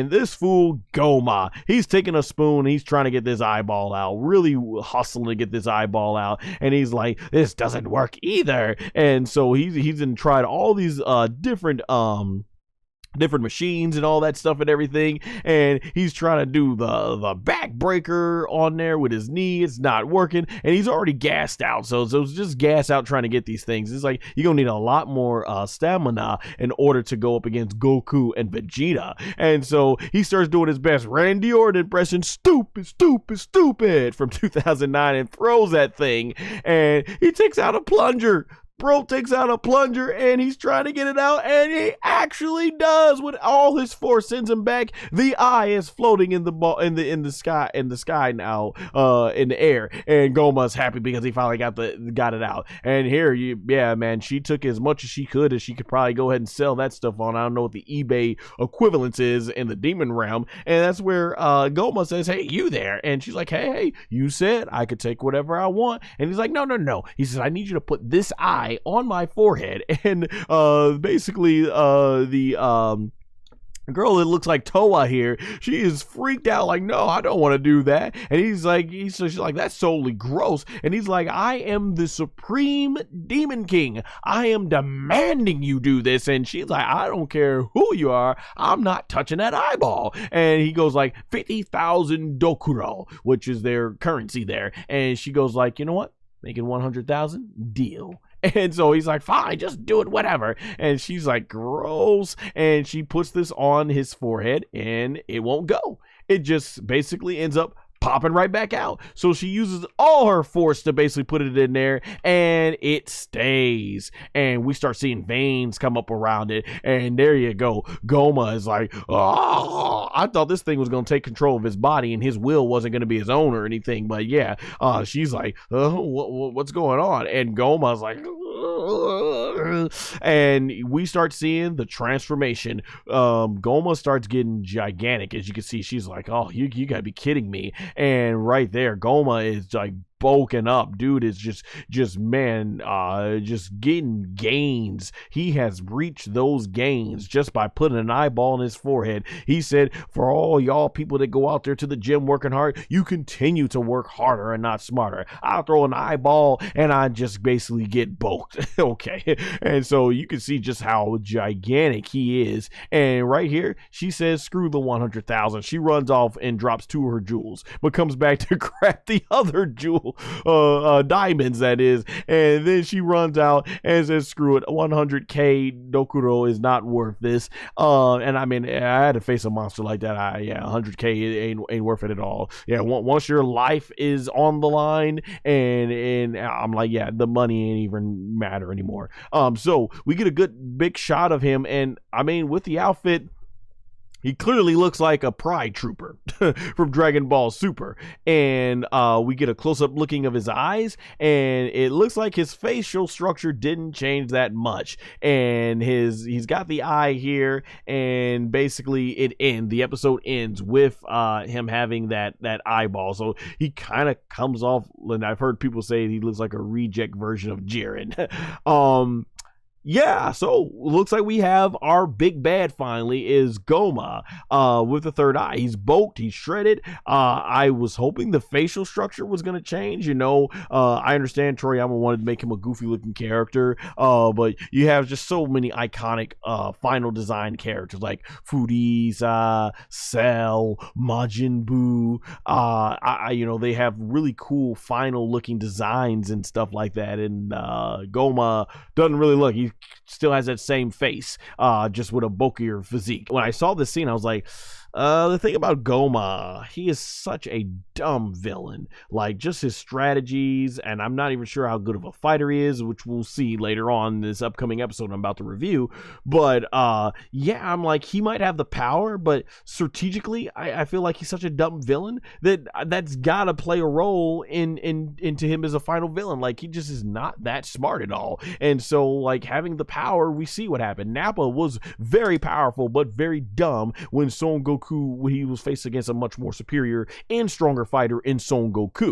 and this fool Gomah, he's taking a spoon, he's trying to get this eyeball out, really hustling to get this eyeball out, and he's like, this doesn't work either. And so he's tried all these different machines and all that stuff and everything, and he's trying to do the backbreaker on there with his knee. It's not working, and he's already gassed out, so it's just gas out trying to get these things. It's like you're gonna need a lot more stamina in order to go up against Goku and Vegeta. And so he starts doing his best Randy Orton impression, stupid from 2009, and throws that thing, and he takes out a plunger. Bro takes out a plunger and he's trying to get it out, and he actually does with all his force, sends him back. The eye is floating in the sky now, in the air, and Gomah's happy because he finally got it out. And here, man, she took as much as she could probably go ahead and sell that stuff on. I don't know what the eBay equivalence is in the demon realm, and that's where Gomah says, hey, you there? And she's like, hey, you said I could take whatever I want. And he's like, no. He says, I need you to put this eye on my forehead. And basically the girl that looks like Toa here, she is freaked out, like, no, I don't want to do that. And she's like, that's totally gross. And he's like, I am the Supreme Demon King, I am demanding you do this. And she's like, I don't care who you are, I'm not touching that eyeball. And he goes like 50,000 dokuro, which is their currency there. And she goes like, you know what, making 100,000 deal. And so he's like, fine, just do it, whatever. And she's like, gross. And she puts this on his forehead and it won't go. It just basically ends up popping right back out. So she uses all her force to basically put it in there, and it stays. And we start seeing veins come up around it, and there you go. Gomah is like, oh, I thought this thing was going to take control of his body and his will wasn't going to be his own or anything. But yeah, she's like, what's going on? And Gomah's like, and we start seeing the transformation. Gomah starts getting gigantic. As you can see, she's like, oh, you gotta be kidding me. And right there, Gomah is like bulking up. Dude is just getting gains. He has reached those gains just by putting an eyeball on his forehead. He said, for all y'all people that go out there to the gym working hard, you continue to work harder and not smarter. I'll throw an eyeball and I just basically get bulked. Okay. And so you can see just how gigantic he is. And right here, she says, screw the 100,000. She runs off and drops 2 of her jewels, but comes back to grab the other jewel, diamonds, that is. And then she runs out and says, screw it, 100k dokuro is not worth this. And I mean, I had to face a monster like that. 100k ain't worth it at all. Yeah, once your life is on the line, and I'm like, yeah, the money ain't even matter anymore. So we get a good big shot of him, and I mean, with the outfit, he clearly looks like a Pride Trooper from Dragon Ball Super. And we get a close-up looking of his eyes, and it looks like his facial structure didn't change that much. And he's got the eye here, and basically the episode ends with him having that eyeball. So he kind of comes off, and I've heard people say he looks like a reject version of Jiren. Yeah, so looks like we have our big bad finally is Gomah with the third eye. He's bulked, he's shredded. I was hoping the facial structure was going to change. I understand Toriyama wanted to make him a goofy looking character, but you have just so many iconic final design characters like Freeza, Cell, Majin Buu. They have really cool final looking designs and stuff like that. And Gomah doesn't really look. He still has that same face, just with a bulkier physique. When I saw this scene, I was like, the thing about Gomah, he is such a dumb villain. Like, just his strategies, and I'm not even sure how good of a fighter he is, which we'll see later on in this upcoming episode I'm about to review. But I'm like, he might have the power, but strategically, I feel like he's such a dumb villain that's gotta play a role into him as a final villain. Like, he just is not that smart at all. And so, like, having the power, we see what happened. Nappa was very powerful, but very dumb when he was faced against a much more superior and stronger fighter in Son Goku.